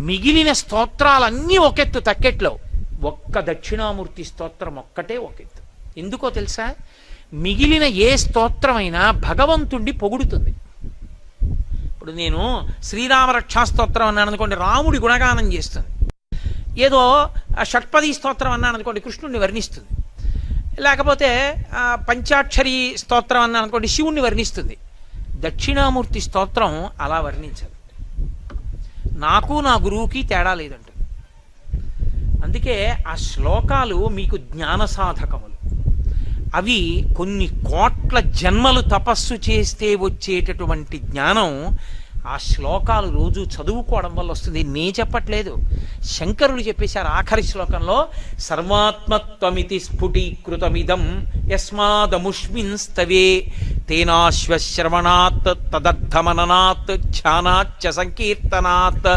మిగిలిన స్తోత్రాలన్నీ ఒకెత్తు తక్కెట్లో, ఒక్క దక్షిణామూర్తి స్తోత్రం ఒక్కటే ఒకెత్తు. ఎందుకో తెలుసా? మిగిలిన ఏ స్తోత్రమైనా భగవంతుణ్ణి పొగుడుతుంది. ఇప్పుడు నేను శ్రీరామ రక్షాస్తోత్రం అన్నాను అనుకోండి, రాముడి గుణగానం చేస్తుంది. ఏదో షట్పదీ స్తోత్రం అన్నాను అనుకోండి, కృష్ణుడిని వర్ణిస్తుంది. లేకపోతే పంచాక్షరి స్తోత్రం అన్నాను అనుకోండి, శివుణ్ణి వర్ణిస్తుంది. దక్షిణామూర్తి స్తోత్రం అలా వర్ణించదు. నాకు నా గురువుకి తేడా లేదంట. అందుకే ఆ శ్లోకాలు మీకు జ్ఞాన సాధకములు. అవి కొన్ని కోట్ల జన్మలు తపస్సు చేస్తే వచ్చేటటువంటి జ్ఞానం ఆ శ్లోకాలు రోజు చదువుకోవడం వల్ల వస్తుంది. నే చెప్పట్లేదు, శంకరులు చెప్పేశారు ఆఖరి శ్లోకంలో, సర్వాత్మత్వమితి స్ఫుటీకృతమిదం యస్మాదముష్మిన్ స్తవే తేనాశ్వశ్రవణాత్ తదర్థమననాత్ ధ్యానాచ్చ సంకీర్తనాత్